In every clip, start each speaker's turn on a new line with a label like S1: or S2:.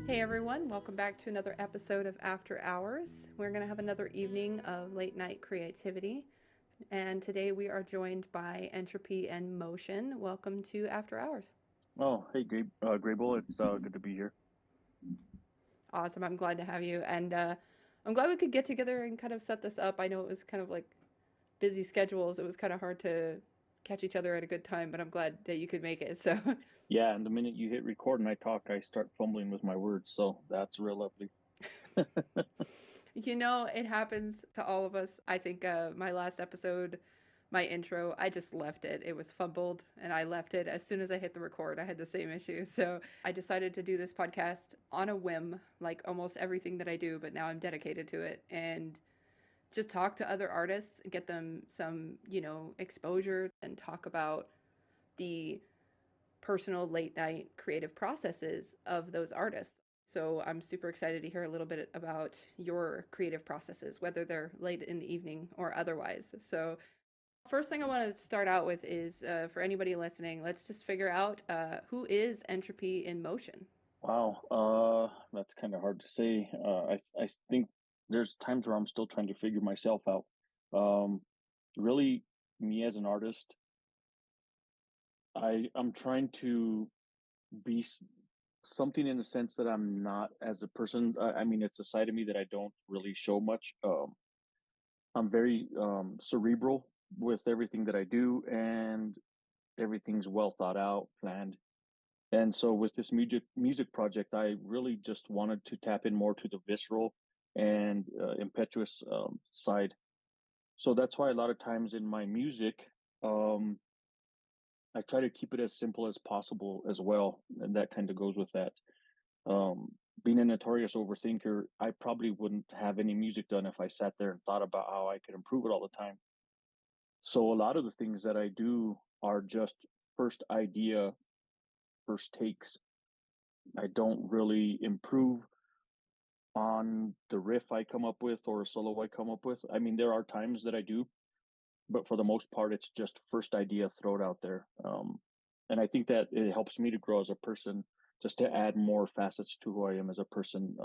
S1: Hey everyone, welcome back to another episode of After Hours. We're going to have another evening of late night creativity. And today we are joined by Entropy In Motion. Welcome to After Hours.
S2: Oh, hey, Grable. It's good to be here.
S1: Awesome. I'm glad to have you. And I'm glad we could get together and kind of set this up. I know it was kind of like busy schedules. It was kind of hard to catch each other at a good time, but I'm glad that you could make it. So
S2: Yeah, and the minute you hit record and I talk, I start fumbling with my words, so that's real lovely.
S1: it happens to all of us. I think my last episode, my intro, I just left it. It was fumbled and I left it as soon as I hit the record. I had the same issue. So I decided to do this podcast on a whim, like almost everything that I do, but now I'm dedicated to it and just talk to other artists and get them some, exposure and talk about the personal late night creative processes of those artists. So I'm super excited to hear a little bit about your creative processes, whether they're late in the evening or otherwise. So, first thing I want to start out with is for anybody listening, let's just figure out who is Entropy In Motion.
S2: Wow, that's kind of hard to say. I think there's times where I'm still trying to figure myself out. Um, really, me as an artist, I'm trying to be something in the sense that I'm not as a person. I mean, it's a side of me that I don't really show much. I'm very cerebral with everything that I do, and everything's well thought out, planned. And so with this music project, I really just wanted to tap in more to the visceral and impetuous side. So that's why a lot of times in my music, um, I try to keep it as simple as possible as well, and that kind of goes with that. Um, Being a notorious overthinker, I probably wouldn't have any music done if I sat there and thought about how I could improve it all the time. So a lot of the things that I do are just first idea, first takes. I don't really improve on the riff I come up with or a solo I come up with. I mean, there are times that I do, but for the most part, it's just first idea, throw it out there. And I think that it helps me to grow as a person, just to add more facets to who I am as a person,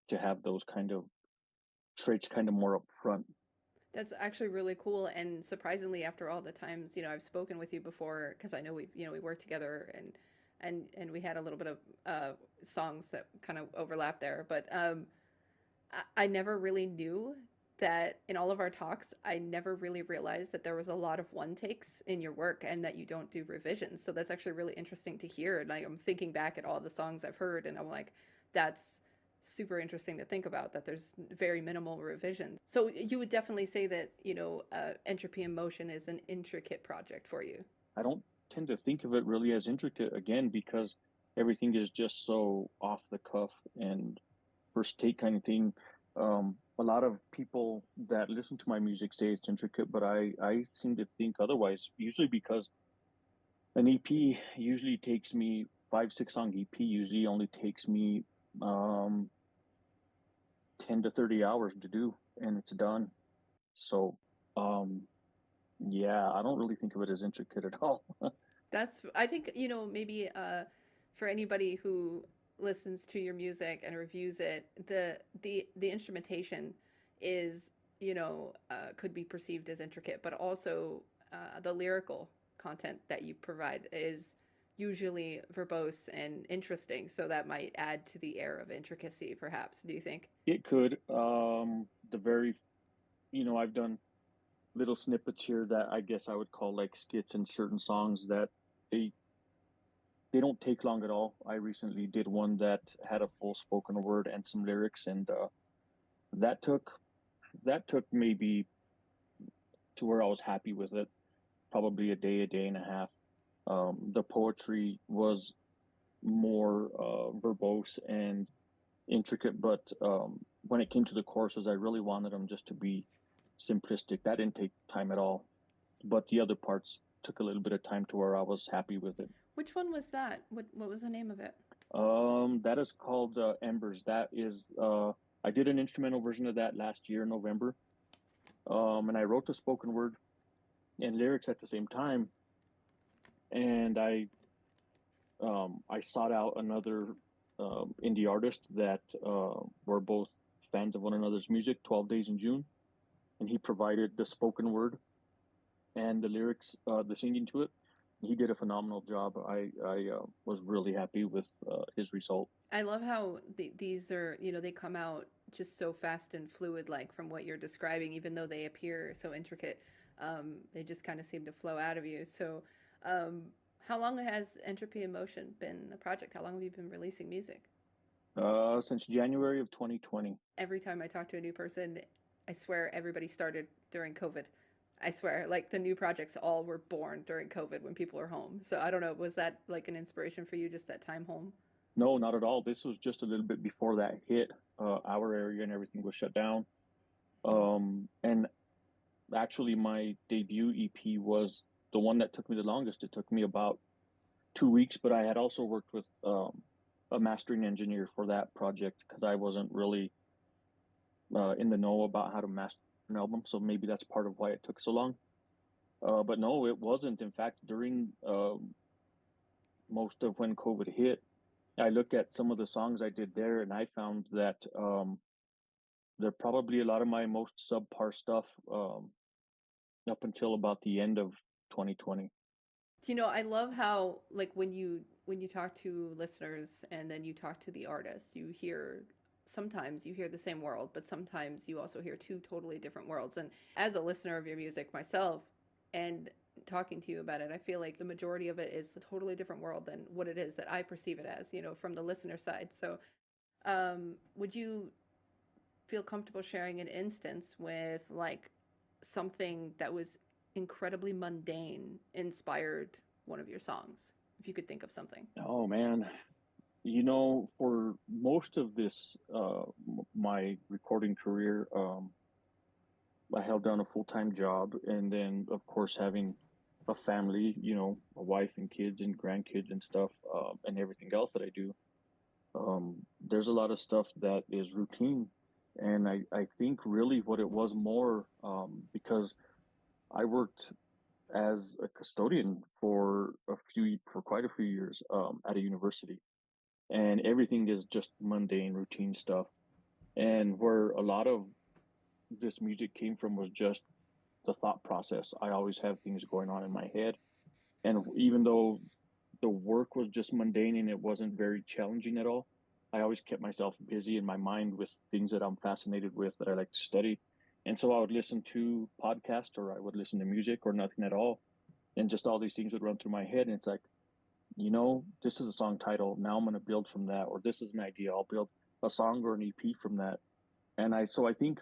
S2: to have those kind of traits kind of more up front.
S1: That's actually really cool, and surprisingly, after all the times I've spoken with you before, because I know we worked together and we had a little bit of songs that kind of overlap there, but I never really knew that in all of our talks, I never really realized that there was a lot of one takes in your work and that you don't do revisions. So that's actually really interesting to hear. And I'm thinking back at all the songs I've heard, and I'm like, that's super interesting to think about that there's very minimal revision. So you would definitely say that, Entropy In Motion is an intricate project for you.
S2: I don't tend to think of it really as intricate again because everything is just so off the cuff and first take kind of thing. A lot of people that listen to my music say it's intricate, but I seem to think otherwise. Usually because an EP usually takes me 5, 6 song EP usually only takes me um 10 to 30 hours to do, and it's done. So um yeah, I don't really think of it as intricate at all.
S1: That's I think, maybe for anybody who listens to your music and reviews it, the instrumentation is, could be perceived as intricate, but also the lyrical content that you provide is usually verbose and interesting, so that might add to the air of intricacy, perhaps. Do you think?
S2: It could. The very, I've done little snippets here that I guess I would call like skits in certain songs that they they don't take long at all. I recently did one that had a full spoken word and some lyrics, and that took that took maybe to where I was happy with it. Probably a day and a half. The poetry was more verbose and intricate, but when it came to the courses, I really wanted them just to be simplistic. That didn't take time at all, but the other parts took a little bit of time to where I was happy with it.
S1: Which one was that? What was the name of it?
S2: That is called Embers. That is, I did an instrumental version of that last year in November, and I wrote the spoken word and lyrics at the same time. And I sought out another. indie artist that were both fans of one another's music, 12 Days in June, and he provided the spoken word and the lyrics, the singing to it. He did a phenomenal job. I was really happy with his result.
S1: I love how these are, they come out just so fast and fluid, like from what you're describing, even though they appear so intricate. They just kind of seem to flow out of you. So, um, how long has Entropy in Motion been a project? How long have you been releasing music?
S2: Since January of 2020.
S1: Every time I talk to a new person, I swear everybody started during COVID. I swear, like the new projects all were born during COVID when people are home. So I don't know, was that like an inspiration for you, just that time home?
S2: No, not at all. This was just a little bit before that hit. Our area and everything was shut down.
S1: Mm.
S2: And actually, my debut EP was the one that took me the longest. It took me about 2 weeks, but I had also worked with a mastering engineer for that project because I wasn't really in the know about how to master an album. So maybe that's part of why it took so long. But no, it wasn't. In fact, during most of when COVID hit, I look at some of the songs I did there, and I found that they're probably a lot of my most subpar stuff up until about the end of 2020.
S1: I love how like when you talk to listeners and then you talk to the artists, you hear sometimes you hear the same world, but sometimes you also hear two totally different worlds. And as a listener of your music myself and talking to you about it, I feel like the majority of it is a totally different world than what it is that I perceive it as, from the listener side. So, would you feel comfortable sharing an instance with like something that was incredibly mundane inspired one of your songs, if you could think of something?
S2: Oh man, for most of this, my recording career, I held down a full-time job, and then of course having a family, a wife and kids and grandkids and stuff, and everything else that I do. There's a lot of stuff that is routine, and I think really what it was more because I worked as a custodian for quite a few years at a university, and everything is just mundane, routine stuff. And where a lot of this music came from was just the thought process. I always have things going on in my head, and even though the work was just mundane and it wasn't very challenging at all, I always kept myself busy in my mind with things that I'm fascinated with that I like to study. And so I would listen to podcasts or I would listen to music or nothing at all. And just all these things would run through my head. And it's like, this is a song title. Now I'm going to build from that. Or this is an idea. I'll build a song or an EP from that. So I think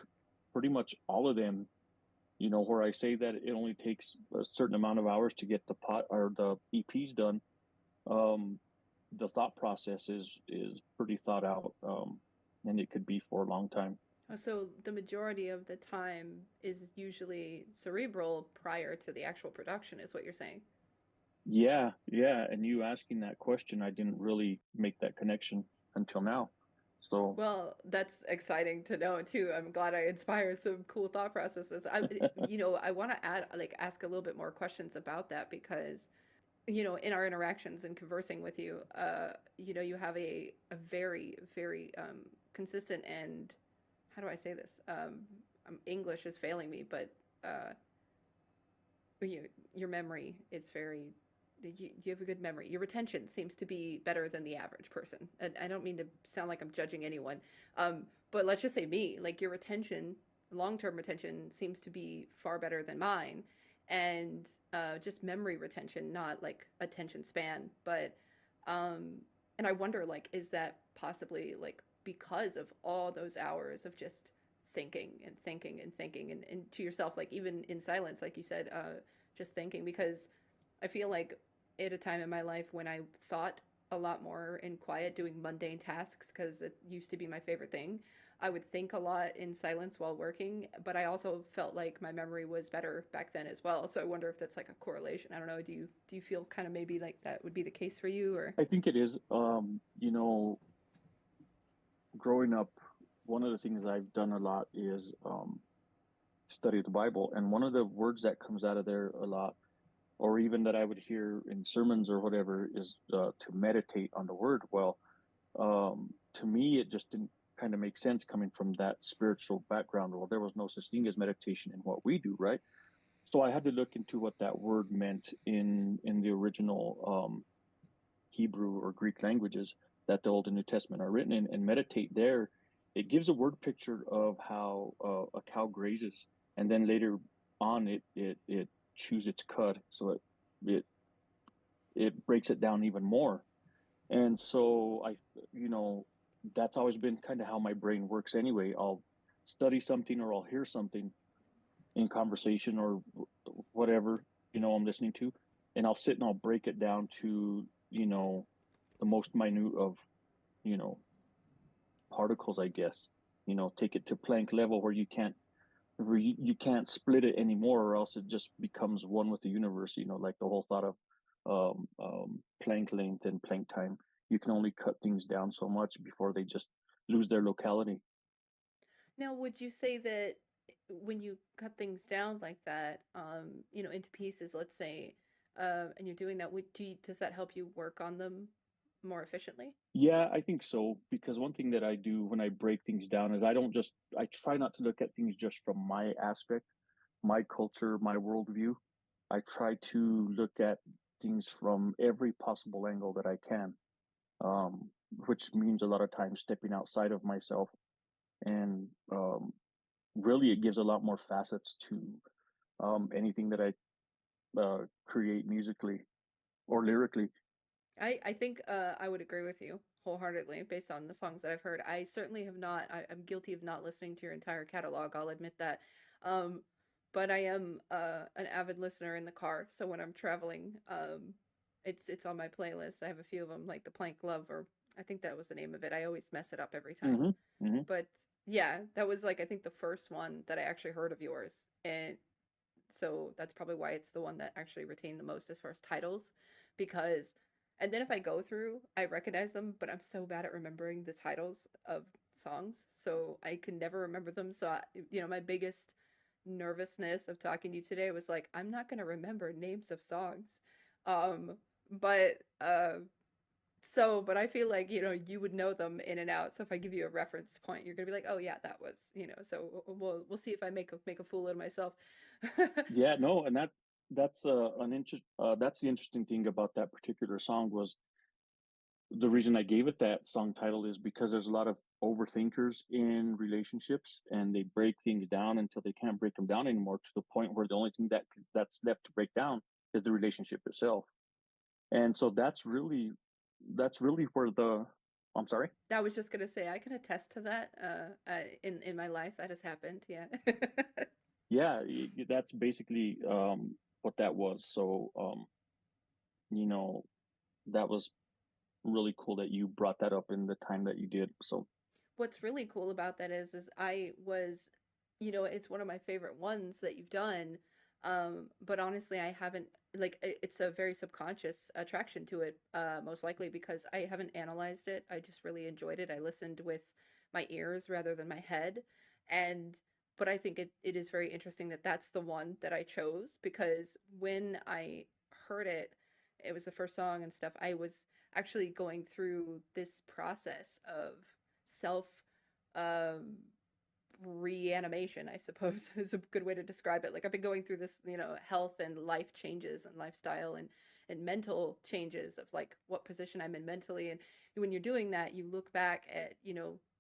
S2: pretty much all of them, where I say that it only takes a certain amount of hours to get the pot or the EPs done, um, the thought process is pretty thought out, and it could be for a long time.
S1: So the majority of the time is usually cerebral prior to the actual production, is what you're saying.
S2: Yeah, yeah. And you asking that question, I didn't really make that connection until now. So,
S1: Well, that's exciting to know too. I'm glad I inspired some cool thought processes. I want to ask a little bit more questions about that because, in our interactions and conversing with you, you have a very, very consistent and how do I say this? English is failing me, but uh, your memory, it's very you have a good memory. Your retention seems to be better than the average person. And I don't mean to sound like I'm judging anyone, but let's just say me. Like your retention, long-term retention, seems to be far better than mine, and just memory retention, not like attention span. But um, and I wonder, like, is that possibly like because of all those hours of just thinking and thinking and thinking and to yourself, like even in silence, like you said, just thinking because I feel like at a time in my life when I thought a lot more in quiet, doing mundane tasks, because it used to be my favorite thing. I would think a lot in silence while working, but I also felt like my memory was better back then as well. So I wonder if that's like a correlation. I don't know. Do you feel kind of maybe like that would be the case for you, or?
S2: I think it is. Growing up, one of the things I've done a lot is study the Bible, and one of the words that comes out of there a lot, or even that I would hear in sermons or whatever, is to meditate on the word. Well, to me, it just didn't kind of make sense coming from that spiritual background. Well, there was no such thing as meditation in what we do, right? So I had to look into what that word meant in the original Hebrew or Greek languages that the Old and New Testament are written in, and meditate there. It gives a word picture of how a cow grazes, and then later on, it chews its cud, so it it breaks it down even more. And so you know, that's always been kind of how my brain works anyway. I'll study something or I'll hear something in conversation or whatever, I'm listening to, and I'll sit and I'll break it down to, the most minute of, you know, particles, I guess, take it to Planck level where you can't split it anymore, or else it just becomes one with the universe. Like the whole thought of Planck length and Planck time. You can only cut things down so much before they just lose their locality.
S1: Now, would you say that when you cut things down like that, into pieces, let's say, and you're doing that, does that help you work on them more efficiently?
S2: Yeah, I think so. Because one thing that I do when I break things down is I try not to look at things just from my aspect, my culture, my worldview. I try to look at things from every possible angle that I can, which means a lot of times stepping outside of myself. And really, it gives a lot more facets to anything that I create musically or lyrically.
S1: I think I would agree with you wholeheartedly based on the songs that I've heard. I certainly have not. I'm guilty of not listening to your entire catalog. I'll admit that. Um, but I am an avid listener in the car. So when I'm traveling, it's on my playlist. I have a few of them, like the Plank Love, or I think that was the name of it. I always mess it up every time.
S2: Hmm. Hmm.
S1: But yeah, that was like I think the first one that I actually heard of yours, and so that's probably why it's the one that actually retained the most as far as titles, because and then if I go through, I recognize them, but I'm so bad at remembering the titles of songs, so I can never remember them. So my biggest nervousness of talking to you today was like I'm not going to remember names of songs. Um but but I feel like, you would know them in and out. So if I give you a reference point, you're gonna be like, oh yeah, that was, so we'll see if I make a fool of myself.
S2: Yeah, no, and that's the interesting thing about that particular song was the reason I gave it that song title is because there's a lot of overthinkers in relationships, and they break things down until they can't break them down anymore, to the point where the only thing that's left to break down is the relationship itself. And so that's really where the I'm sorry.
S1: I was just gonna say I can attest to that. In my life that has happened. Yeah.
S2: Yeah, that's basically what that was. So you know that was really cool that you brought that up in the time that you did. So
S1: What's really cool about that is I was, it's one of my favorite ones that you've done. But honestly, I haven't like it's a very subconscious attraction to it, most likely because I haven't analyzed it. I just really enjoyed it. I listened with my ears rather than my head, and but I think it is very interesting that that's the one that I chose because when I heard it, it was the first song and stuff. I was actually going through this process of self um, reanimation, I suppose is a good way to describe it. Like I've been going through this, health and life changes and lifestyle and mental changes of like what position I'm in mentally. And when you're doing that, you look back at,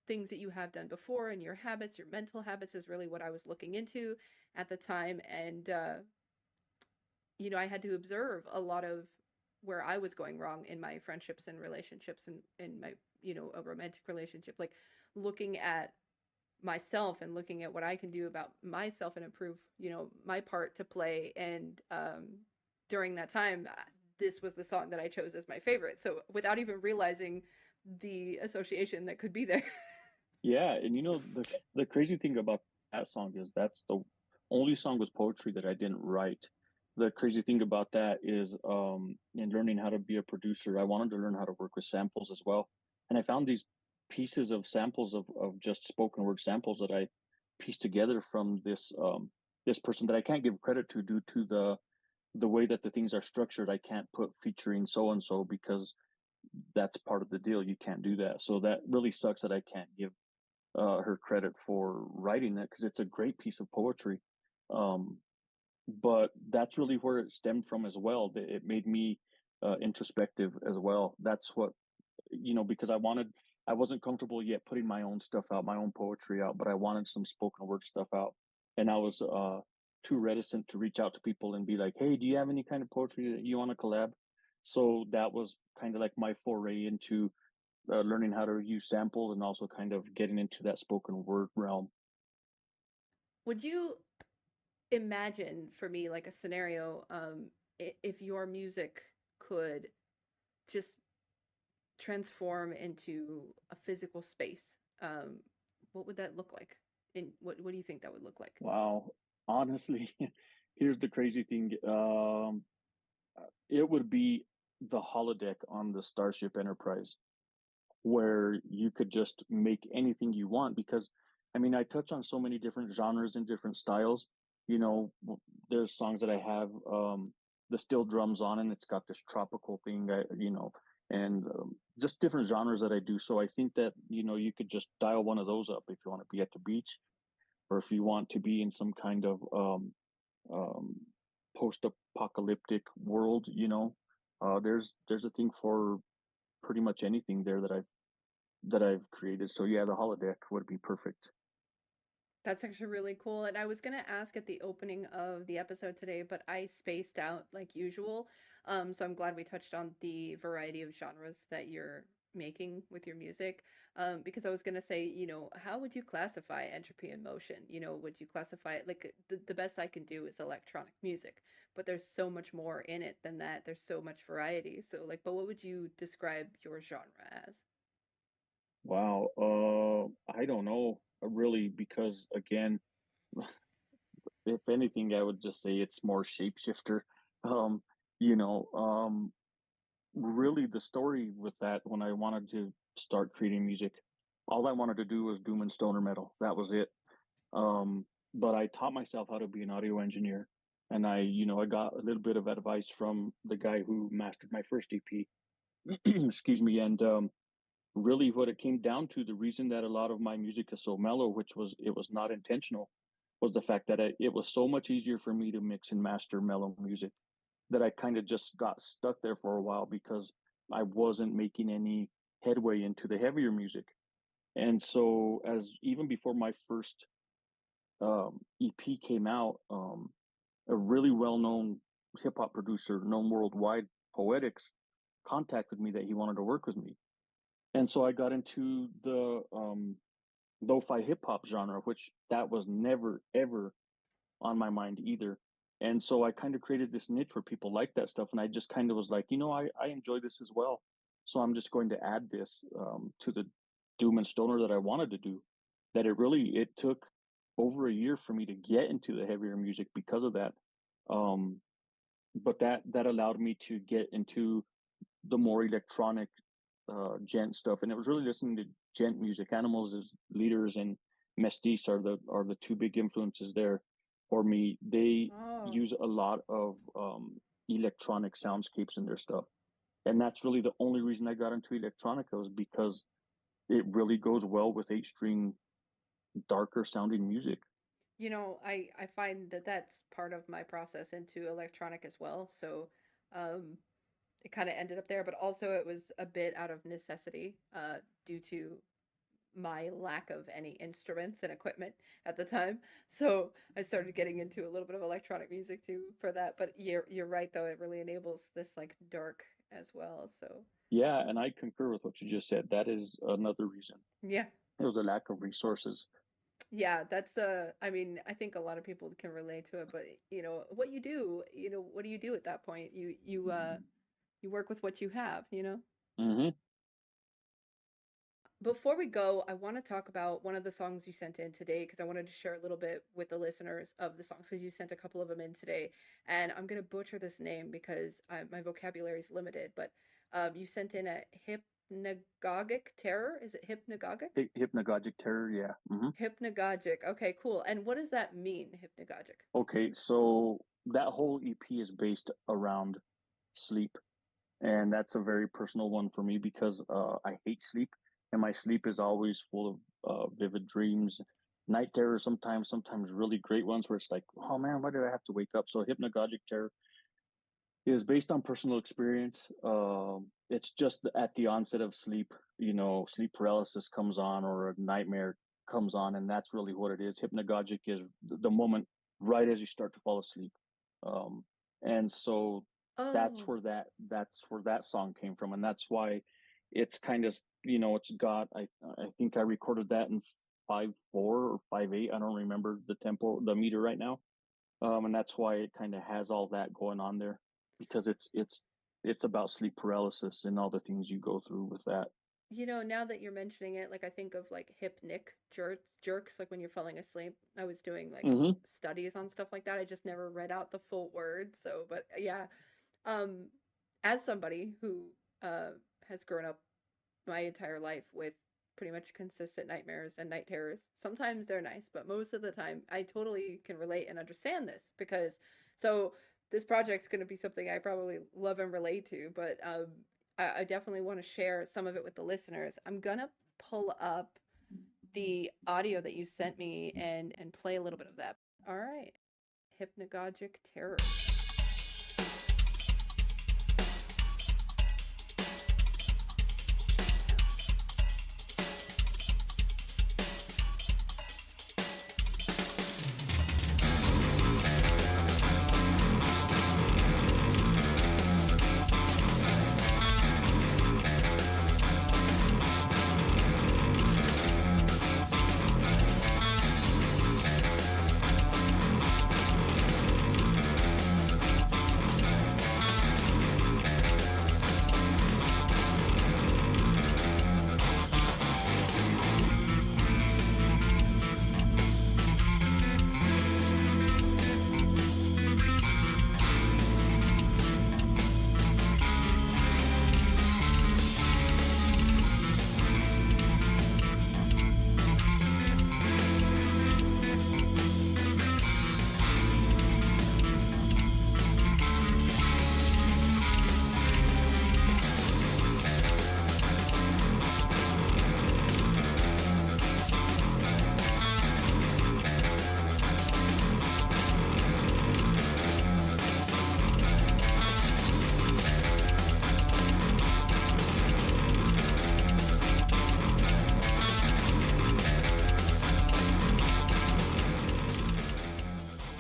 S1: things that you have done before and your habits, your mental habits is really what I was looking into at the time. And I had to observe a lot of where I was going wrong in my friendships and relationships and in my, a romantic relationship, like looking at myself and looking at what I can do about myself and improve, my part to play. And during that time, this was the song that I chose as my favorite. So without even realizing the association that could be there.
S2: yeah, and the crazy thing about that song is that's the only song with poetry that I didn't write. The crazy thing about that is in learning how to be a producer, I wanted to learn how to work with samples as well. And I found these pieces of samples of just spoken word samples that I pieced together from this person that I can't give credit to due to the way that the things are structured. I can't put featuring so and so because that's part of the deal. You can't do that. So that really sucks that I can't give her credit for writing that because it's a great piece of poetry. Um, but that's really where it stemmed from as well. It made me introspective as well. That's what, because I wasn't comfortable yet putting my own stuff out, my own poetry out, but I wanted some spoken word stuff out. And I was too reticent to reach out to people and be like, hey, do you have any kind of poetry that you want to collab? So that was kind of like my foray into learning how to use samples and also kind of getting into that spoken word realm.
S1: Would you imagine for me like a scenario, if your music could just transform into a physical space, um, what would that look like? And what do you think that would look like?
S2: Wow. Honestly, here's the crazy thing. It would be the holodeck on the Starship Enterprise, where you could just make anything you want. Because, I mean, I touch on so many different genres and different styles. You know, there's songs that I have the steel drums on, and it's got this tropical thing, and just different genres that I do. So I think that, you could just dial one of those up if you want to be at the beach or if you want to be in some kind of um, post-apocalyptic world. There's a thing for pretty much anything there that I've created. So yeah, the holodeck would be perfect.
S1: That's actually really cool. And I was gonna ask at the opening of the episode today, but I spaced out like usual. So I'm glad we touched on the variety of genres that you're making with your music. Because I was gonna say, how would you classify Entropy in Motion? Would you classify it like the best I can do is electronic music, but there's so much more in it than that. There's so much variety. So like, but what would you describe your genre as?
S2: Wow. I don't know really because again, if anything, I would just say it's more shapeshifter. Um, you know, really the story with that when I wanted to start creating music, all I wanted to do was doom and stoner metal. That was it. But I taught myself how to be an audio engineer, and I got a little bit of advice from the guy who mastered my first EP. Excuse me, and really what it came down to, the reason that a lot of my music is so mellow, which was it was not intentional, was the fact that it was so much easier for me to mix and master mellow music that I kind of just got stuck there for a while because I wasn't making any headway into the heavier music. And so, as even before my first EP came out, a really well-known hip hop producer, known worldwide, Poetics, contacted me that he wanted to work with me, and so I got into the lo-fi hip-hop genre, which that was never ever on my mind either. And so I kind of created this niche where people like that stuff, and I just kind of was like, I enjoy this as well, so I'm just going to add this to the doom and stoner that I wanted to do. That it took over a year for me to get into the heavier music because of that. Um, but that allowed me to get into the more electronic Djent stuff, and it was really listening to Djent music. Animals as leaders and Mestis are the two big influences there for me. They
S1: Oh,
S2: use a lot of electronic soundscapes in their stuff, and that's really the only reason I got into electronica was because it really goes well with eight-string darker sounding music.
S1: I find that that's part of my process into electronic as well. So, um, it kind of ended up there, but also it was a bit out of necessity, due to my lack of any instruments and equipment at the time. So I started getting into a little bit of electronic music too for that. But you're right though, it really enables this like dark as well. So
S2: Yeah, and I concur with what you just said. That is another reason.
S1: yeah.
S2: It was a lack of resources.
S1: Yeah, that's I mean, I think a lot of people can relate to it, but what you do, what do you do at that point? You work with what you have.
S2: Hmm.
S1: Before we go, I want to talk about one of the songs you sent in today because I wanted to share a little bit with the listeners of the songs because you sent a couple of them in today, and I'm gonna butcher this name because my vocabulary is limited. But you sent in a hypnagogic terror. Is it hypnagogic?
S2: Hypnagogic terror, yeah. Hmm.
S1: Hypnagogic. Okay, cool. And what does that mean, hypnagogic?
S2: Okay, so that whole EP is based around sleep. and that's a very personal one for me because I hate sleep, and my sleep is always full of vivid dreams, night terrors sometimes, sometimes really great ones where it's like, oh man, why did I have to wake up? So hypnagogic terror is based on personal experience. It's just at the onset of sleep, sleep paralysis comes on or a nightmare comes on, and that's really what it is. Hypnagogic is the moment right as you start to fall asleep, um, and so
S1: Oh,
S2: that's where that song came from, and that's why it's kind of it's got I think I recorded that in 5/4 or 5/8. I don't remember the meter right now, and that's why it kind of has all that going on there because it's about sleep paralysis and all the things you go through with that.
S1: now that you're mentioning it, like I think of like hypnic jerks, like when you're falling asleep. I was doing like
S2: Hmm.
S1: studies on stuff like that. I just never read out the full word. So, but yeah, um, as somebody who uh has grown up my entire life with pretty much consistent nightmares and night terrors. Sometimes they're nice, but most of the time I totally can relate and understand this because so this project's going to be something I probably love and relate to, but I definitely want to share some of it with the listeners. I'm going to pull up the audio that you sent me and play a little bit of that. All right. Hypnagogic terror.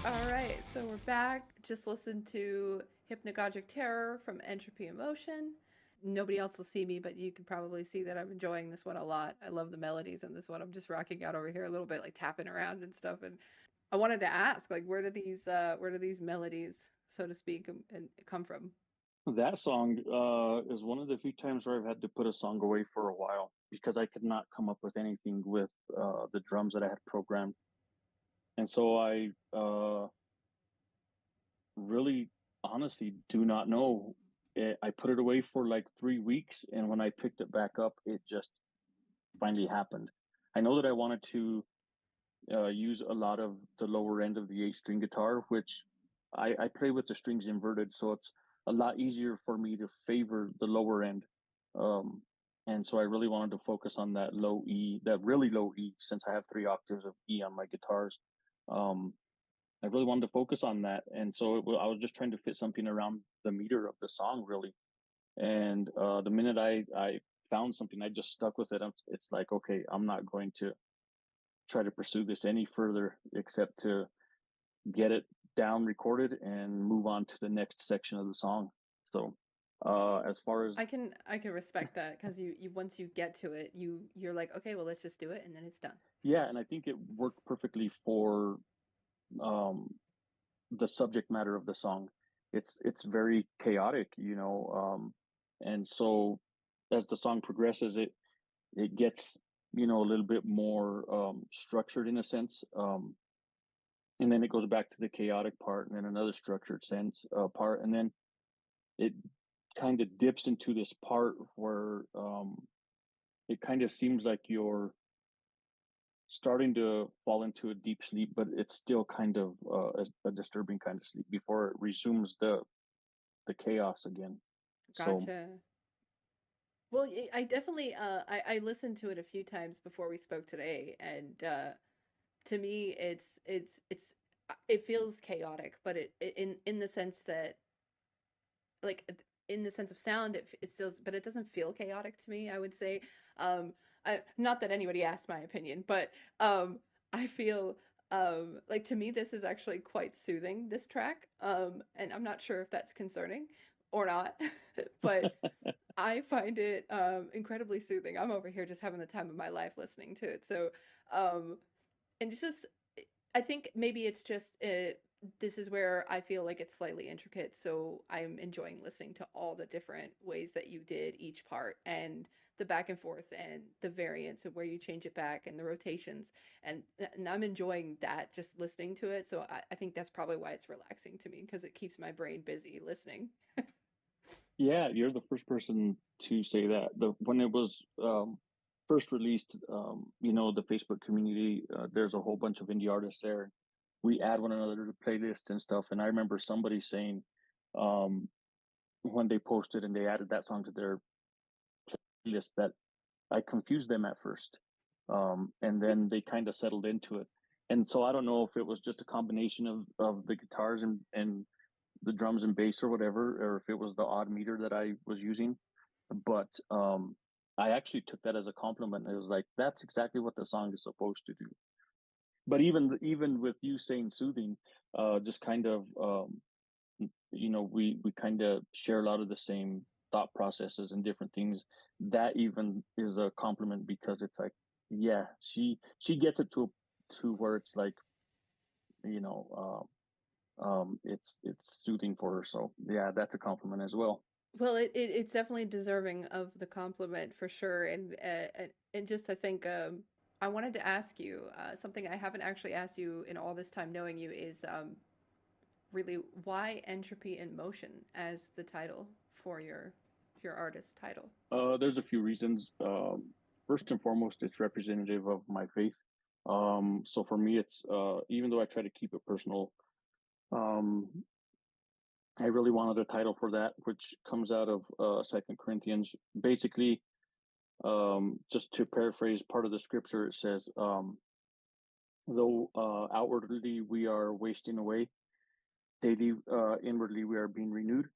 S1: All right, so we're back. Just listened to Hypnagogic Terror from Entropy In Motion. Nobody else will see me, but you can probably see that I'm enjoying this one a lot. I love the melodies in this one. I'm just rocking out over here a little bit, like tapping around and stuff. And I wanted to ask, like, where do these melodies, so to speak, and come from?
S2: That song is one of the few times where I've had to put a song away for a while because I could not come up with anything with the drums that I had programmed, and so I really honestly do not know. I put it away for like 3 weeks, and when I picked it back up, it just finally happened. I know that I wanted to use a lot of the lower end of the 8 string guitar, which I play with the strings inverted, so it's a lot easier for me to favor the lower end. Um, and so I really wanted to focus on that low E, that really low E, since I have 3 octaves of E on my guitars. Um, I really wanted to focus on that, and so I was just trying to fit something around the meter of the song, really. And the minute I found something, I just stuck with it. It's like, okay, I'm not going to try to pursue this any further except to get it down recorded and move on to the next section of the song. So as far as
S1: I can respect that because you once you get to it, you're like, okay, well let's just do it, and then it's done.
S2: yeah, and I think it worked perfectly for um the subject matter of the song. It's very chaotic, and so as the song progresses, it gets a little bit more structured in a sense. And then it goes back to the chaotic part and then another structured sense part, and then it kind of dips into this part where it kind of seems like you're starting to fall into a deep sleep, but it's still kind of a disturbing kind of sleep before it resumes the chaos again. So
S1: Gotcha. Well, I definitely I listened to it a few times before we spoke today, and to me it feels chaotic, but in the sense that like in the sense of sound it still, but it doesn't feel chaotic to me, I would say. Not that anybody asked my opinion, but I feel like to me this is actually quite soothing, this track, and I'm not sure if that's concerning or not. But I find it incredibly soothing. I'm over here just having the time of my life listening to it. So um and it's just, I think maybe it's just this is where I feel like it's slightly intricate, so I'm enjoying listening to all the different ways that you did each part, and the back and forth and the variants of where you change it back and the rotations, and I'm enjoying that just listening to it. So I think that's probably why it's relaxing to me, because it keeps my brain busy listening.
S2: yeah, you're the first person to say that. The when it was first released, the Facebook community, there's a whole bunch of indie artists there. We add one another to playlists and stuff. And I remember somebody saying, um, when they posted and they added that song to their playlist, that I confused them at first, and then they kind of settled into it. And so I don't know if it was just a combination of the guitars and the drums and bass or whatever, or if it was the odd meter that I was using. But I actually took that as a compliment. It was like that's exactly what the song is supposed to do. But even with you saying soothing, just kind of we kind of share a lot of the same thought processes and different things. That even is a compliment because it's like, yeah, she gets it to where it's like, you know, it's soothing for her. So yeah, that's a compliment as well.
S1: Well, it's definitely deserving of the compliment for sure, and just I think I wanted to ask you something I haven't actually asked you in all this time knowing you is really why Entropy in Motion as the title for your artist title.
S2: There's a few reasons. First and foremost, it's representative of my faith. So for me, it's even though I try to keep it personal, um, I really wanted a title for that, which comes out of Second Corinthians. Basically, just to paraphrase part of the scripture, it says, "Though outwardly we are wasting away, daily inwardly we are being renewed."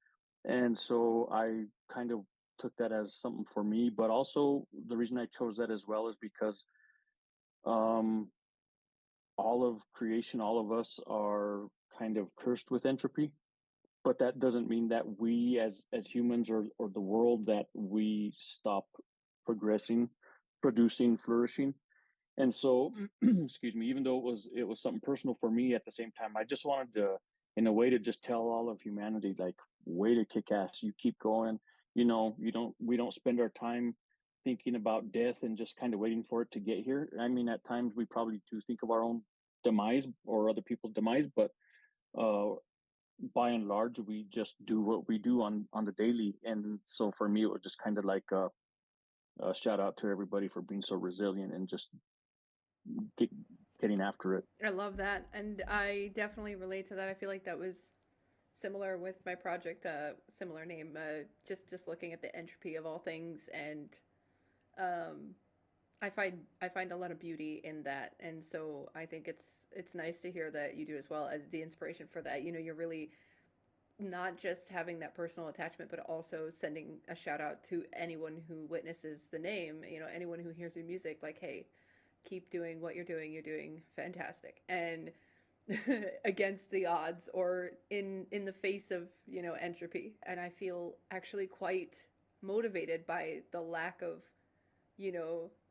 S2: And so I kind of took that as something for me, but also the reason I chose that as well is because um, all of creation, all of us are kind of cursed with entropy, but that doesn't mean that we as humans or the world that we stop progressing, producing, flourishing. And so excuse me, even though it was something personal for me, at the same time I just wanted to, in a way, to just tell all of humanity, like, way to kick ass, you keep going. We don't spend our time thinking about death and just kind of waiting for it to get here. I mean, at times we probably do think of our own demise or other people's demise, but uh by and large we just do what we do on the daily. And so for me it was just kind of like a shout out to everybody for being so resilient and just get, getting after it.
S1: I love that, and I definitely relate to that. I feel like that was similar with my project, similar name, just looking at the entropy of all things, and um, I find a lot of beauty in that, and so I think it's nice to hear that you do as well as the inspiration for that. You know, you're really not just having that personal attachment, but also sending a shout out to anyone who witnesses the name. You know, anyone who hears your music, like, hey, keep doing what you're doing. You're doing fantastic, and against the odds or in the face of entropy. And I feel actually quite motivated by the lack of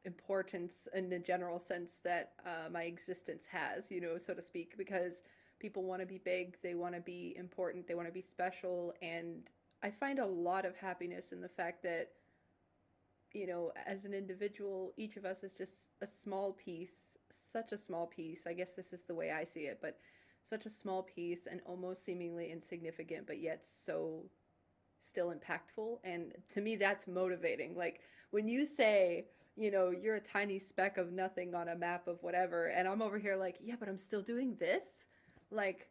S1: importance in the general sense that my existence has, so to speak, because people want to be big, they want to be important, they want to be special, and I find a lot of happiness in the fact that as an individual, each of us is just a small piece, such a small piece. I guess this is the way I see it, but such a small piece and almost seemingly insignificant, but yet so still impactful. And to me, that's motivating. Like when you say, you're a tiny speck of nothing on a map of whatever, and I'm over here like, yeah, but I'm still doing this. Like,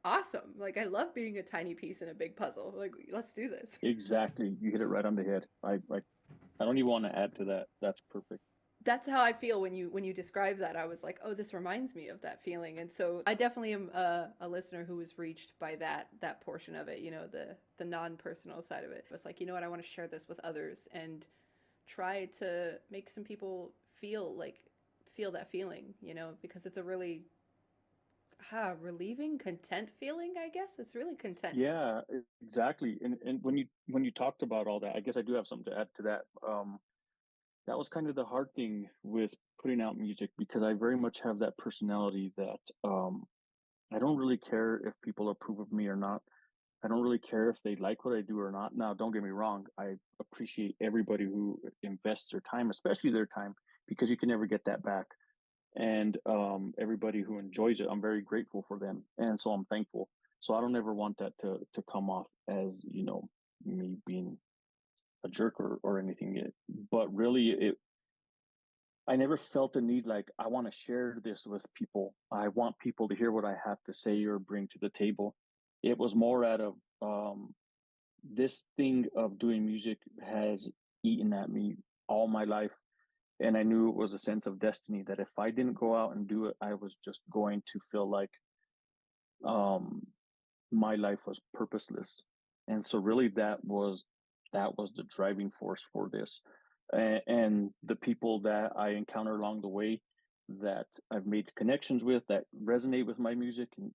S1: awesome. Like I love being a tiny piece in a big puzzle. Like let's do this.
S2: Exactly. You hit it right on the head. I don't even want to add to that. That's perfect.
S1: That's how I feel when you describe that. I was like, oh, this reminds me of that feeling, and so I definitely am a listener who was reached by that portion of it. You know, the non personal side of it. It's like, you know what, I want to share this with others and try to make some people feel that feeling. You know, because it's a really relieving, content feeling. I guess it's really content.
S2: Yeah, exactly. And when you talked about all that, I guess I do have something to add to that. That was kind of the hard thing with putting out music because I very much have that personality that I don't really care if people approve of me or not. I don't really care if they like what I do or not. Now, don't get me wrong. I appreciate everybody who invests their time, especially their time, because you can never get that back. And everybody who enjoys it, I'm very grateful for them, and so I'm thankful. So I don't ever want that to come off as me being a jerk or anything. But really, I never felt the need like I want to share this with people. I want people to hear what I have to say or bring to the table. It was more out of this thing of doing music has eaten at me all my life. And I knew it was a sense of destiny that if I didn't go out and do it, I was just going to feel like um, my life was purposeless. And so really that was the driving force for this. And the people that I encounter along the way that I've made connections with that resonate with my music and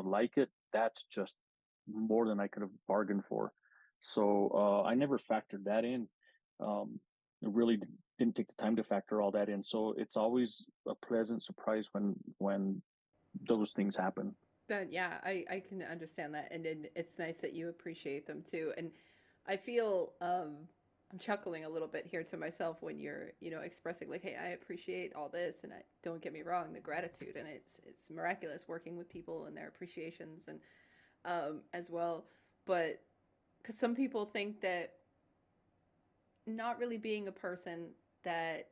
S2: like it, that's just more than I could have bargained for. So I never factored that in. It really didn't take the time to factor all that in. So it's always a pleasant surprise when those things happen.
S1: But yeah, I can understand that, and it's nice that you appreciate them too. And I feel I'm chuckling a little bit here to myself when you're expressing like, hey, I appreciate all this, and I don't get me wrong, the gratitude, and it's miraculous working with people and their appreciations and as well. But because some people think that not really being a person that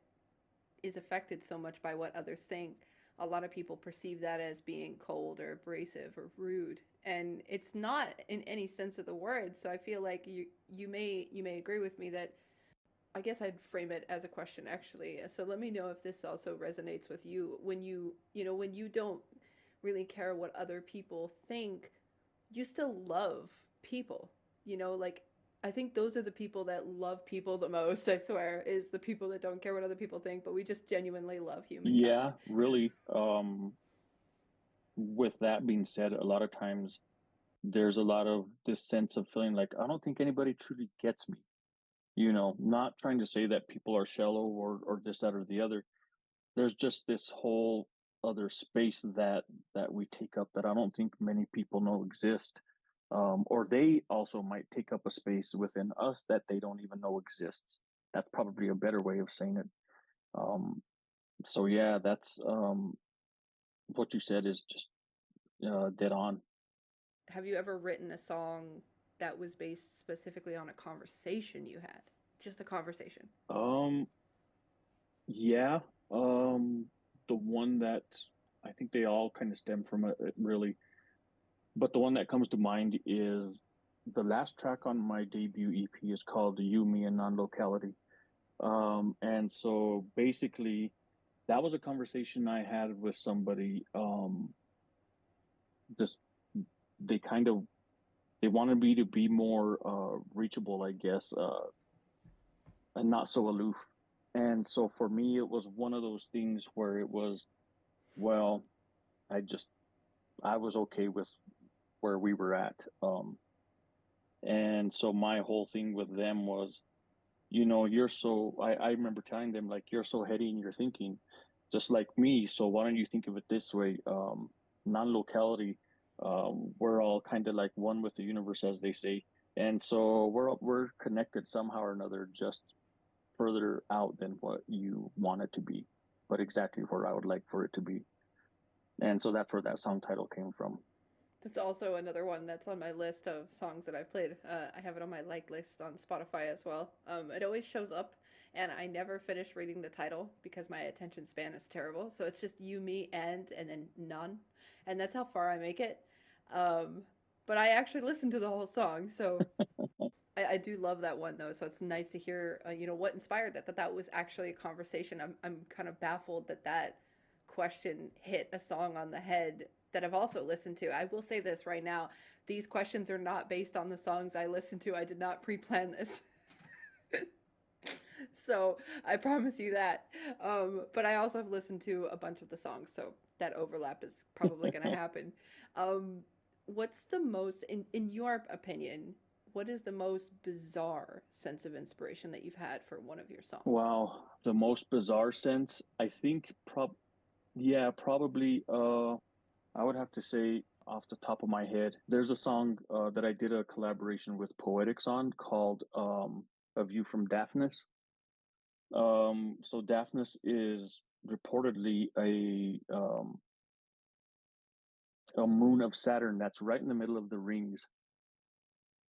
S1: is affected so much by what others think, a lot of people perceive that as being cold or abrasive or rude, and it's not in any sense of the word. So I feel like you may agree with me that I guess I'd frame it as a question actually. So let me know if this also resonates with you when when you don't really care what other people think, you still love people. Like I think those are the people that love people the most, I swear, is the people that don't care what other people think, but we just genuinely love humankind.
S2: Yeah, really. With that being said, a lot of times there's a lot of this sense of feeling like I don't think anybody truly gets me. Not trying to say that people are shallow or this, that, or the other. There's just this whole other space that we take up that I don't think many people know exist. Or they also might take up a space within us that they don't even know exists. That's probably a better way of saying it. Um, so yeah, that's what you said is just dead on.
S1: Have you ever written a song that was based specifically on a conversation you had? Just a conversation.
S2: Um, yeah, the one that I think they all kind of stem from it really, but the one that comes to mind is the last track on my debut EP is called "You, Me, and Non-Locality." And so basically, that was a conversation I had with somebody. Just they kind of they wanted me to be more reachable, I guess, and not so aloof. And so for me, it was one of those things where it was, well, I just I was okay with where we were at. And so my whole thing with them was, you're so I remember telling them like you're so heady in your thinking, just like me. So why don't you think of it this way? Non-locality, we're all kind of like one with the universe, as they say. And so we're connected somehow or another, just further out than what you want it to be, but exactly where I would like for it to be. And so that's where that song title came from.
S1: That's also another one that's on my list of songs that I've played. I have it on my like list on Spotify as well. It always shows up, and I never finish reading the title because my attention span is terrible. So it's just you, me, and then none, and that's how far I make it. Um, but I actually listened to the whole song, so I do love that one though. So it's nice to hear, what inspired that. That was actually a conversation. I'm kind of baffled that that question hit a song on the head that I've also listened to. I will say this right now: these questions are not based on the songs I listened to. I did not pre-plan this. So I promise you that. But I also have listened to a bunch of the songs, so that overlap is probably going to happen. Um, what's the most, in your opinion, what is the most bizarre sense of inspiration that you've had for one of your songs?
S2: Wow, the most bizarre sense. I think yeah, probably I would have to say off the top of my head, there's a song that I did a collaboration with Poetics on called A View from Daphnis. So Daphnis is reportedly a moon of Saturn that's right in the middle of the rings.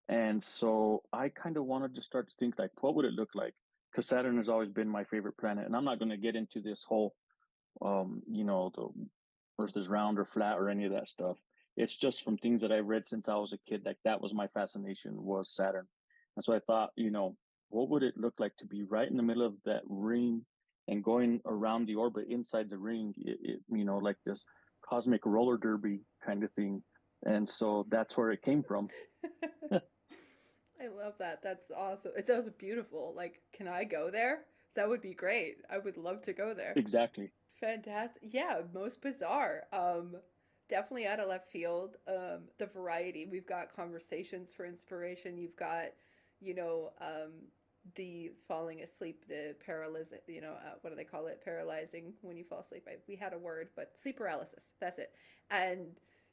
S2: And so I kind of wanted to start to think like, what would it look like? Because Saturn has always been my favorite planet, and I'm not going to get into this whole, the Earth is round or flat or any of that stuff. It's just from things that I read since I was a kid. Like that was my fascination was Saturn, and so I thought, what would it look like to be right in the middle of that ring and going around the orbit inside the ring? Like this cosmic roller derby kind of thing. And so that's where it came from.
S1: I love that. That's awesome. It sounds beautiful. Like, can I go there? That would be great. I would love to go there.
S2: Exactly.
S1: Fantastic. Yeah, most bizarre. Definitely out of left field. The variety. We've got conversations for inspiration. You've got, you know, um, the falling asleep, the paralysis. What do they call it? Paralyzing when you fall asleep. We had a word, but sleep paralysis. That's it. And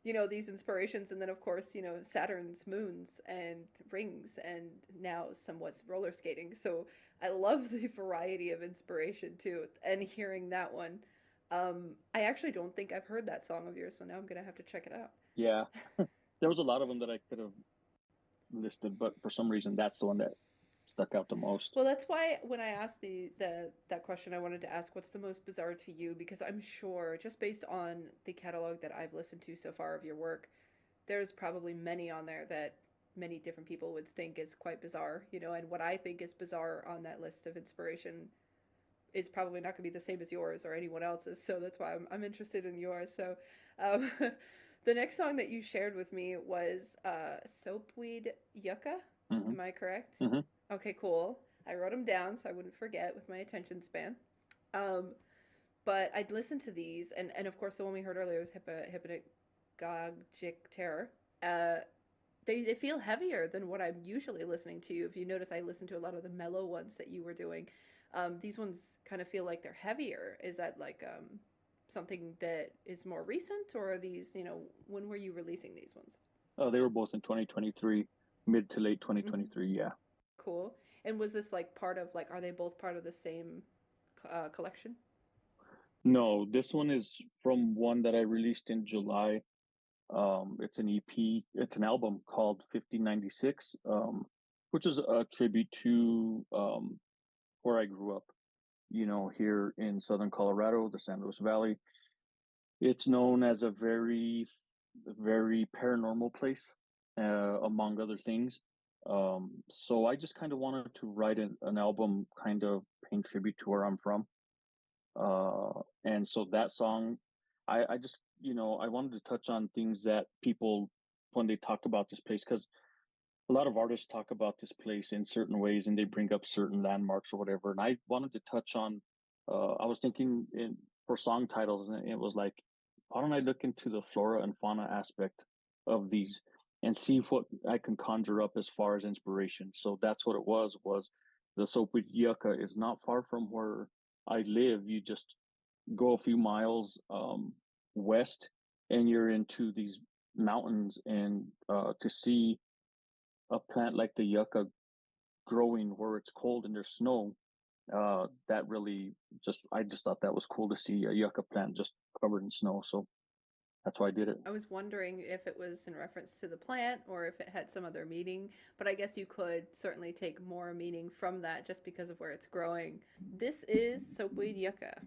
S1: these inspirations, and then of course Saturn's moons and rings, and now somewhat roller skating. So I love the variety of inspiration too, and hearing that one. I actually don't think I've heard that song of yours, so now I'm gonna have to check it out.
S2: Yeah. There was a lot of them that I could have listed, but for some reason that's the one that stuck out the most.
S1: Well, that's why when I asked the that question, I wanted to ask what's the most bizarre to you, because I'm sure just based on the catalog that I've listened to so far of your work, there's probably many on there that many different people would think is quite bizarre, and what I think is bizarre on that list of inspiration is probably not going to be the same as yours or anyone else's. So that's why I'm interested in yours. So um, the next song that you shared with me was Soapweed Yucca.
S2: Hmm.
S1: Am I correct?
S2: Hmm.
S1: Okay, cool. I wrote them down so I wouldn't forget with my attention span. Um, but I'd listen to these, and of course the one we heard earlier was Hypnagogic Terror. Uh, they feel heavier than what I'm usually listening to. If you notice, I listen to a lot of the mellow ones that you were doing. These ones kind of feel like they're heavier. Is that like something that is more recent, or are these, when were you releasing these ones?
S2: Oh, they were both in 2023, mid to late
S1: Mm-hmm.
S2: 2023. Yeah.
S1: Cool. And was this like part of like, are they both part of the same collection?
S2: No, this one is from one that I released in July. It's an EP. It's an album called 1596, which is a tribute to where I grew up. Here in southern Colorado, the San Luis Valley. It's known as a very, very paranormal place, among other things. So I just kind of wanted to write an album, kind of paying tribute to where I'm from. And so that song, I just, I wanted to touch on things that people, when they talk about this place, because a lot of artists talk about this place in certain ways and they bring up certain landmarks or whatever. And I wanted to touch on, I was thinking for song titles, and it was like, why don't I look into the flora and fauna aspect of these and see what I can conjure up as far as inspiration. So that's what it was the Soapweed Yucca is not far from where I live. You just go a few miles west and you're into these mountains, and to see a plant like the yucca growing where it's cold and there's snow, that really I just thought that was cool to see a yucca plant just covered in snow. So that's why I did it.
S1: I was wondering if it was in reference to the plant or if it had some other meaning, but I guess you could certainly take more meaning from that just because of where it's growing. This is Soapweed Yucca.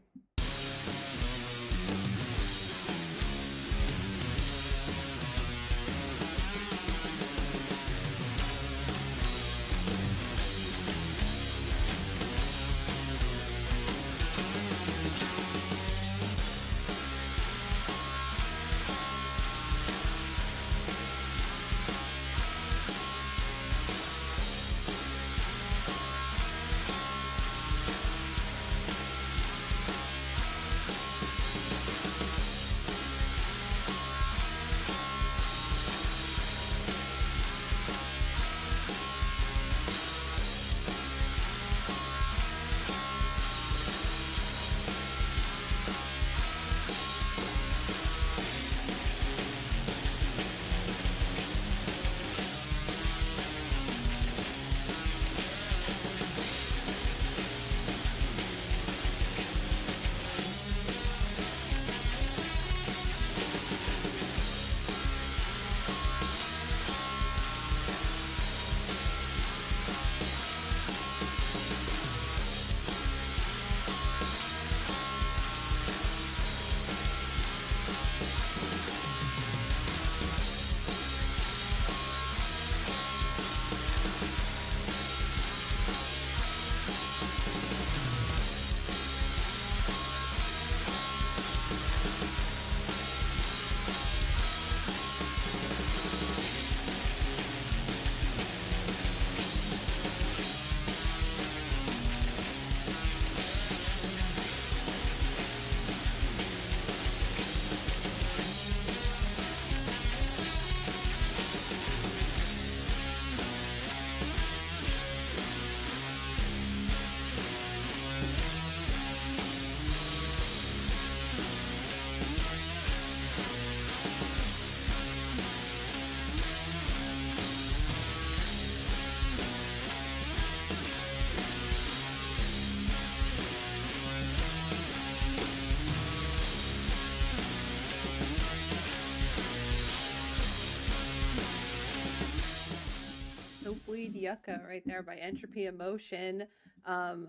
S1: Yucca right there by Entropy In Motion. Um,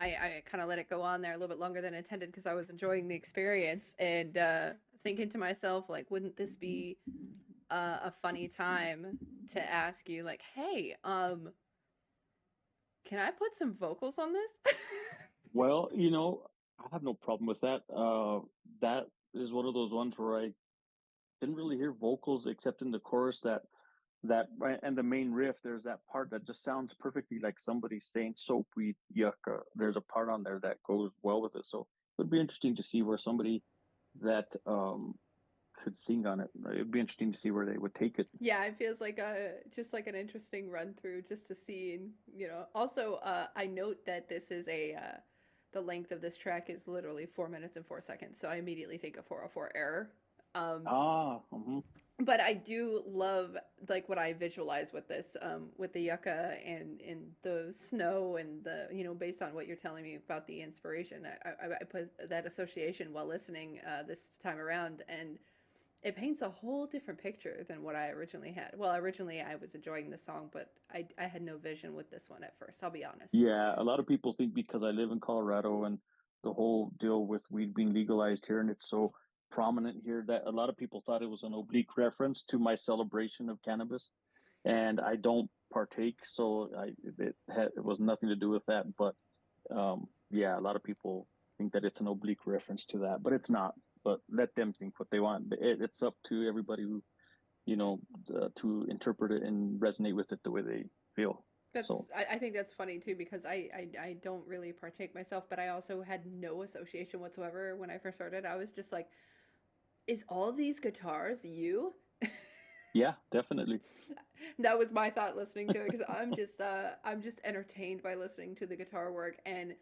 S1: I kind of let it go on there a little bit longer than intended because I was enjoying the experience and thinking to myself, like, wouldn't this be a funny time to ask you, like, hey, can I put some vocals on this?
S2: Well, I have no problem with that. That is one of those ones where I didn't really hear vocals except in the chorus that right, and the main riff. There's that part that just sounds perfectly like somebody saying soap weed yucca. There's a part on there that goes well with it. So it would be interesting to see where somebody that could sing on it. It'd be interesting to see where they would take it.
S1: Yeah, it feels like a just like an interesting run through just to see, and also I note that this is a the length of this track is literally 4 minutes and 4 seconds, so I immediately think of 404 error. Um,
S2: Ah, mhm.
S1: but I do love like what I visualize with this, with the yucca and the snow and the based on what you're telling me about the inspiration, I put that association while listening this time around, and it paints a whole different picture than what I originally had. Well, originally I was enjoying the song, but I had no vision with this one at first. I'll be honest.
S2: Yeah, a lot of people think because I live in Colorado and the whole deal with weed being legalized here and it's so prominent here that a lot of people thought it was an oblique reference to my celebration of cannabis, and I don't partake, so it was nothing to do with that. But yeah, a lot of people think that it's an oblique reference to that, but it's not. But let them think what they want. It's up to everybody who to interpret it and resonate with it the way they feel.
S1: That's
S2: So
S1: I think that's funny too because I don't really partake myself, but I also had no association whatsoever when I first started. I was just like, is all these guitars you?
S2: yeah, definitely.
S1: That was my thought listening to it because I'm just entertained by listening to the guitar work, and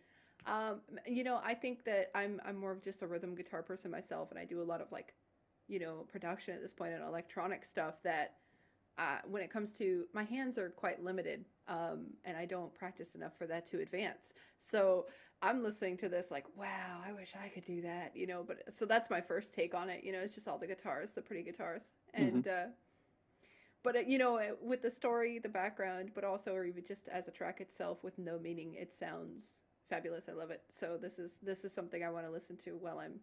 S1: I think that I'm more of just a rhythm guitar person myself, and I do a lot of like production at this point and electronic stuff that when it comes to my hands are quite limited, and I don't practice enough for that to advance. So I'm listening to this like, wow, I wish I could do that, But so that's my first take on it. It's just all the guitars, the pretty guitars,
S2: Hmm.
S1: and but with the story, the background, but also or even just as a track itself with no meaning, it sounds fabulous. I love it. So this is something I want to listen to while I'm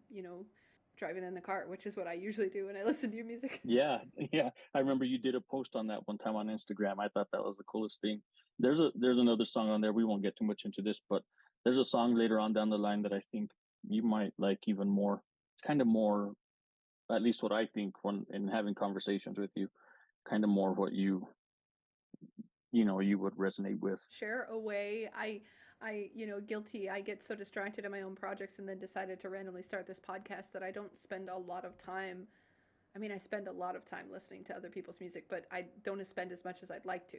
S1: driving in the car, which is what I usually do when I listen to your music.
S2: Yeah, yeah. I remember you did a post on that one time on Instagram. I thought that was the coolest thing. There's another song on there. We won't get too much into this, but there's a song later on down the line that I think you might like even more. It's kind of more, at least what I think when in having conversations with you, kind of more what you would resonate with.
S1: Share away. I guilty. I get so distracted in my own projects and then decided to randomly start this podcast that I don't spend a lot of time. I mean, I spend a lot of time listening to other people's music, but I don't spend as much as I'd like to.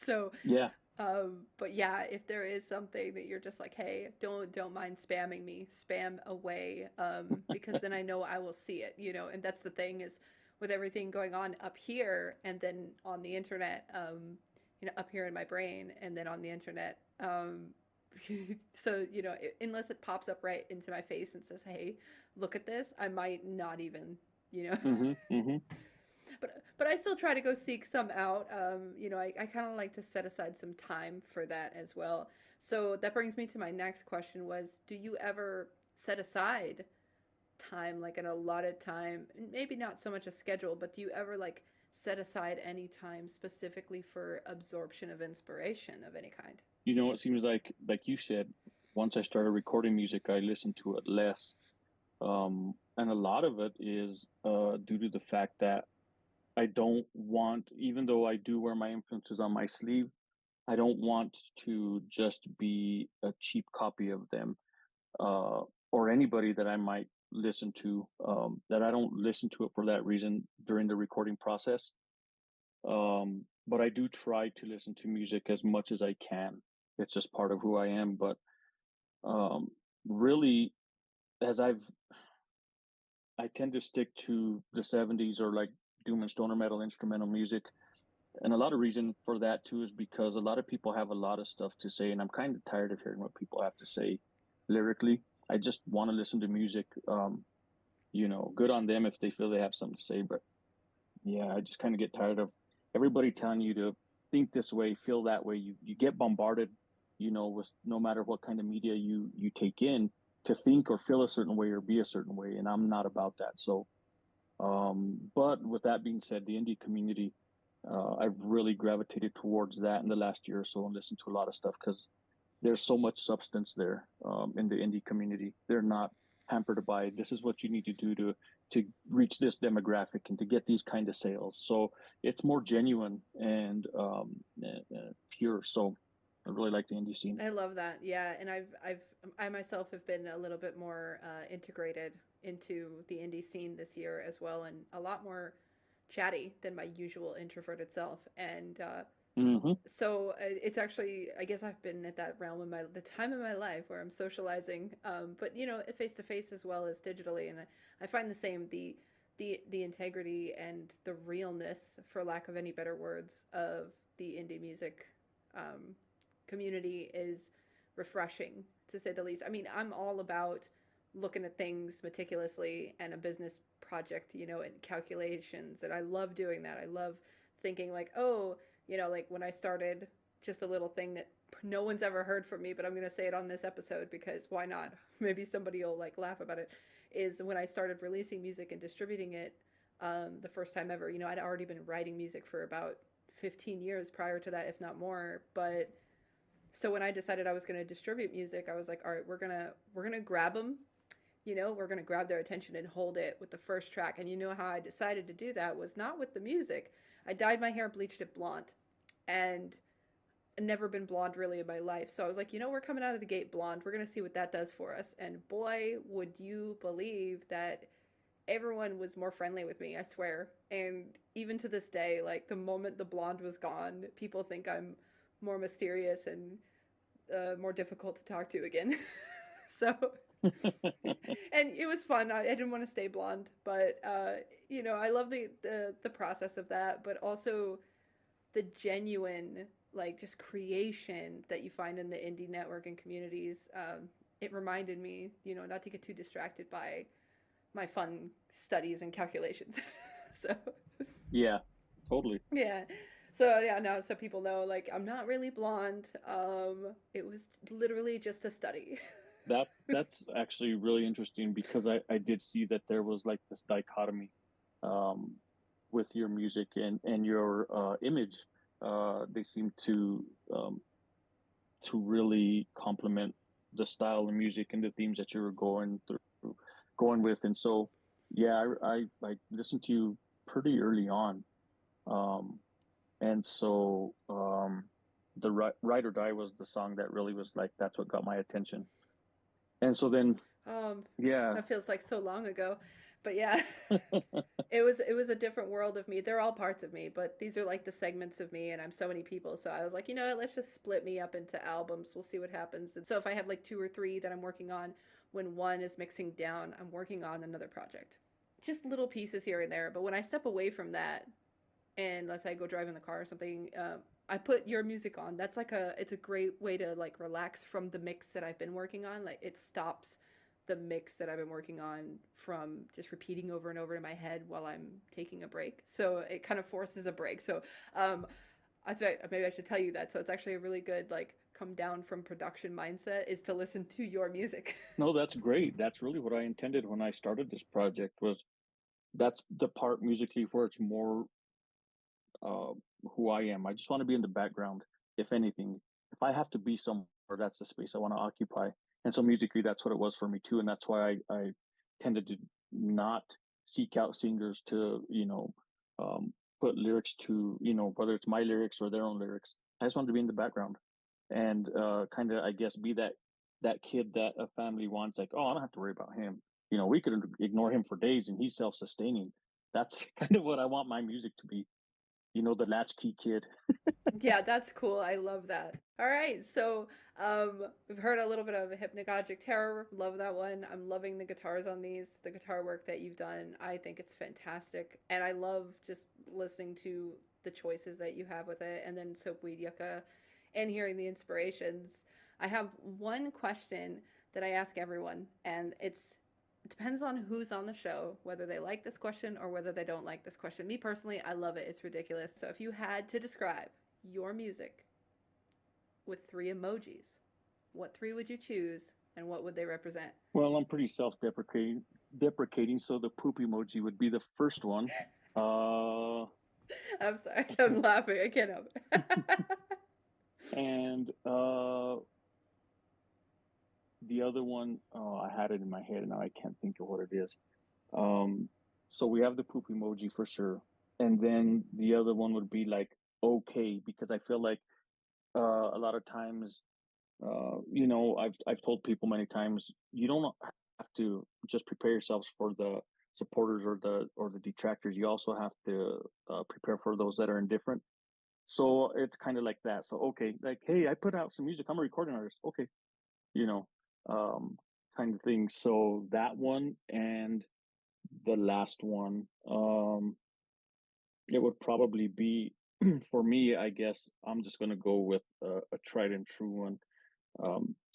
S1: So,
S2: Yeah.
S1: but yeah, if there is something that you're just like, hey, don't mind spamming me, spam away, because then I know I will see it, And that's the thing is, with everything going on up here and then on the internet, up here in my brain and then on the internet. So unless it pops up right into my face and says, "Hey, look at this," I might not even, you know.
S2: Hmm. Hmm.
S1: But I still try to go seek some out. I kind of like to set aside some time for that as well. So that brings me to my next question: was do you ever set aside time, like an allotted time? Maybe not so much a schedule, but do you ever like set aside any time specifically for absorption of inspiration of any kind?
S2: It seems like you said, once I started recording music, I listened to it less. And a lot of it is due to the fact that I don't want, even though I do wear my influences on my sleeve, I don't want to just be a cheap copy of them, uh, or anybody that I might listen to. That I don't listen to it for that reason during the recording process. But I do try to listen to music as much as I can. It's just part of who I am. But um, really, as I tend to stick to the 70s or like doom and stoner metal instrumental music. And a lot of reason for that too is because a lot of people have a lot of stuff to say, and I'm kind of tired of hearing what people have to say lyrically. I just want to listen to music. Good on them if they feel they have something to say, but yeah, I just kind of get tired of everybody telling you to think this way, feel that way. You get bombarded, with no matter what kind of media you take in, to think or feel a certain way or be a certain way, and I'm not about that. So, but with that being said, the indie community, I've really gravitated towards that in the last year or so and listened to a lot of stuff because there's so much substance there, in the indie community. They're not hampered by this is what you need to do to reach this demographic and to get these kind of sales. So it's more genuine and pure. So I really like the indie scene.
S1: I love that. Yeah, and I myself have been a little bit more integrated into the indie scene this year as well, and a lot more chatty than my usual introverted self. And
S2: Hmm.
S1: it's actually, I guess I've been at that realm in the time of my life where I'm socializing, but face to face as well as digitally, and I find the same the integrity and the realness, for lack of any better words, of the indie music um, community is refreshing, to say the least. I mean, I'm all about looking at things meticulously and a business project, and calculations, and I love doing that. I love thinking like, oh, like when I started, just a little thing that no one's ever heard from me, but I'm going to say it on this episode because why not? Maybe somebody will like laugh about it. Is when I started releasing music and distributing it, the first time ever. I'd already been writing music for about 15 years prior to that, if not more. But so when I decided I was going to distribute music, I was like, all right, we're gonna grab them. We're gonna grab their attention and hold it with the first track. And you know how I decided to do that was not with the music. I dyed my hair, bleached it blonde, and never been blonde really in my life. So I was like, we're coming out of the gate blonde. We're gonna see what that does for us. And boy, would you believe that everyone was more friendly with me, I swear. And even to this day, like the moment the blonde was gone, people think I'm more mysterious and more difficult to talk to again. So, and it was fun. I didn't want to stay blonde, but I love the process of that, but also the genuine like just creation that you find in the indie network and communities. It reminded me, not to get too distracted by my fun studies and calculations. So
S2: Yeah, totally.
S1: yeah. So yeah, no, so people know like I'm not really blonde. It was literally just a study.
S2: That's actually really interesting because I did see that there was like this dichotomy, um, with your music and your image. They seem to really complement the style of music and the themes that you were going with. And so, yeah, I listened to you pretty early on, um, and so the Ride or Die was the song that really was like that's what got my attention. And so then,
S1: um,
S2: yeah.
S1: that feels like so long ago, but yeah. It was a different world of me. They're all parts of me, but these are like the segments of me, and I'm so many people. So I was like, what, let's just split me up into albums. We'll see what happens. And so if I have like two or three that I'm working on, when one is mixing down, I'm working on another project. Just little pieces here and there. But when I step away from that, and let's say I go drive in the car or something, I put your music on. It's a great way to like relax from the mix that I've been working on. Like it stops the mix that I've been working on from just repeating over and over in my head while I'm taking a break. So it kind of forces a break. So um, I thought maybe I should tell you that. So it's actually a really good like come down from production mindset is to listen to your music.
S2: No, that's great. That's really what I intended when I started this project was that's the part musically where it's more uh, who I am. I just want to be in the background, if anything. If I have to be somewhere, that's the space I want to occupy. And so musically, that's what it was for me too. And that's why I tended to not seek out singers to, um, put lyrics to, whether it's my lyrics or their own lyrics. I just wanted to be in the background and kind of, I guess, be that kid that a family wants. Like, oh, I don't have to worry about him. We could ignore him for days, and he's self-sustaining. That's kind of what I want my music to be. The latchkey kid.
S1: Yeah, that's cool. I love that. All right, so we've heard a little bit of Hypnagogic Terror. Love that one. I'm loving the guitars on these, the guitar work that you've done. I think it's fantastic, and I love just listening to the choices that you have with it, and then Soapweed Yucca, and hearing the inspirations. I have one question that I ask everyone, and it depends on who's on the show, whether they like this question or whether they don't like this question. Me personally, I love it. It's ridiculous. So if you had to describe your music with three emojis, what three would you choose and what would they represent?
S2: Well, I'm pretty deprecating, so the poop emoji would be the first one. Uh,
S1: I'm sorry, I'm laughing. I can't help it.
S2: and the other one, oh, I had it in my head and now I can't think of what it is. Um, so we have the poop emoji for sure, and then the other one would be like okay, because I feel like a lot of times, I've told people many times, you don't have to just prepare yourselves for the supporters or the detractors. You also have to prepare for those that are indifferent. So it's kind of like that. So okay, like hey, I put out some music. I'm a recording artist. Okay, you know, um, kind of thing. So that one and the last one, it would probably be for me. I guess I'm just gonna go with a tried and true one,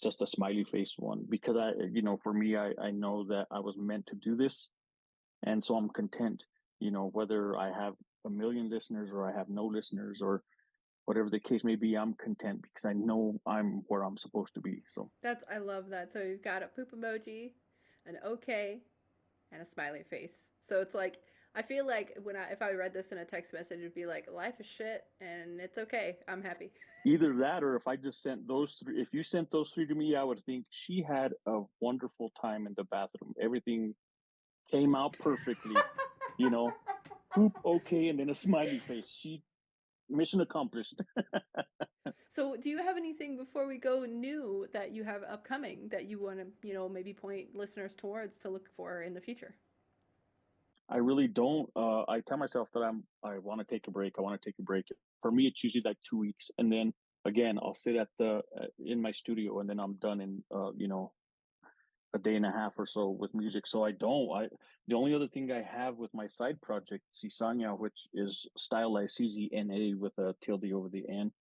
S2: just a smiley face one, because for me, I know that I was meant to do this, and so I'm content. Whether I have a million listeners or I have no listeners or whatever the case may be, I'm content because I know I'm where I'm supposed to be. So
S1: I love that. So you've got a poop emoji, an okay, and a smiley face. So it's like I feel like if I read this in a text message, it'd be like life is shit and it's okay. I'm happy.
S2: either that, or if I just sent those three, if you sent those three to me, I would think she had a wonderful time in the bathroom. Everything came out perfectly. You know, poop okay, and then a smiley face. She mission accomplished.
S1: So, do you have anything before we go new that you have upcoming that you want to, maybe point listeners towards to look for in the future?
S2: I really don't. I tell myself that I want to take a break. I want to take a break. For me, it's usually like 2 weeks, and then again, I'll sit at the in my studio, and then I'm done in a day and a half or so with music. So I don't. The only other thing I have with my side project, Cisanya, which is stylized CZNA with a tilde over the N.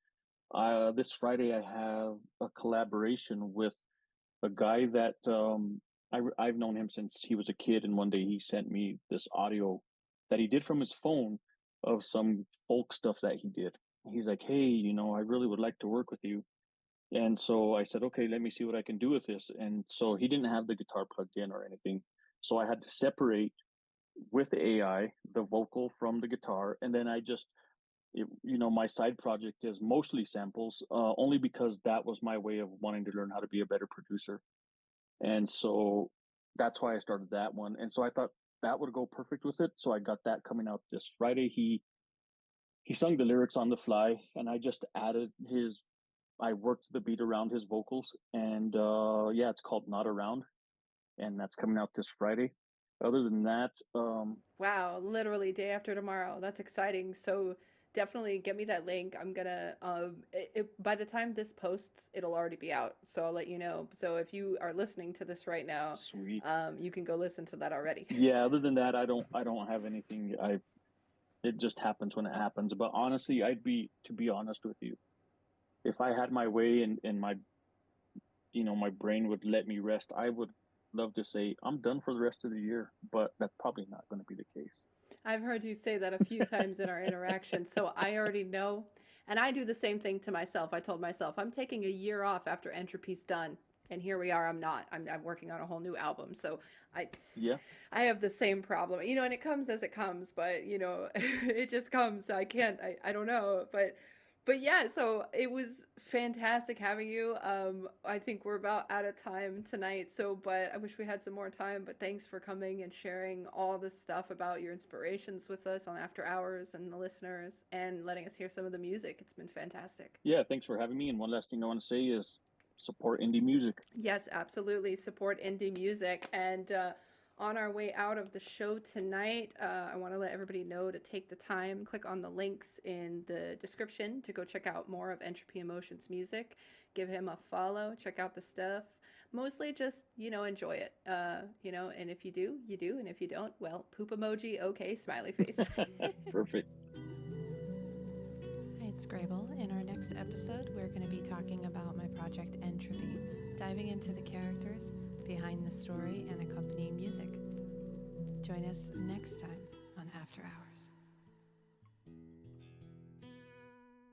S2: This Friday I have a collaboration with a guy that I've known him since he was a kid, and one day he sent me this audio that he did from his phone of some folk stuff that he did. He's like, "Hey, I really would like to work with you." And so I said, "Okay, let me see what I can do with this." And so he didn't have the guitar plugged in or anything, so I had to separate with the AI the vocal from the guitar, and then my side project is mostly samples, only because that was my way of wanting to learn how to be a better producer. And so that's why I started that one. And so I thought that would go perfect with it. So I got that coming out this Friday. He sung the lyrics on the fly, and I just added his. I worked the beat around his vocals, and yeah, it's called "Not Around," and that's coming out this Friday. Other than that,
S1: Wow, literally day after tomorrow. That's exciting. So definitely get me that link. I'm gonna by the time this posts, it'll already be out. So I'll let you know. So if you are listening to this right now,
S2: sweet.
S1: you can go listen to that already.
S2: Yeah. Other than that, I don't have anything. It just happens when it happens. But honestly, to be honest with you, if I had my way and my brain would let me rest, I would love to say I'm done for the rest of the year, but that's probably not going to be the case.
S1: I've heard you say that a few times in our interaction, so I already know. And I do the same thing to myself. I told myself I'm taking a year off after Entropy's done, and here we are. I'm not. I'm working on a whole new album, so I
S2: Yeah.
S1: I have the same problem, and it comes as it comes, but it just comes. I can't. I don't know, but yeah. So it was fantastic having you. I think we're about out of time tonight, so but I wish we had some more time. But thanks for coming and sharing all this stuff about your inspirations with us on After Hours and the listeners, and letting us hear some of the music. It's been fantastic.
S2: Yeah. Thanks for having me. And one last thing I want to say is support indie music.
S1: Yes, absolutely. Support indie music. And on our way out of the show tonight, I want to let everybody know to take the time, click on the links in the description to go check out more of Entropy In Motion's music. Give him a follow, check out the stuff. Mostly just, enjoy it. And if you do, you do. And if you don't, well, poop emoji, okay, smiley face.
S2: Perfect.
S3: Hi, it's Grable. In our next episode, we're going to be talking about my project Entropy, diving into the characters behind the story and accompanying music. Join us next time on After Hours.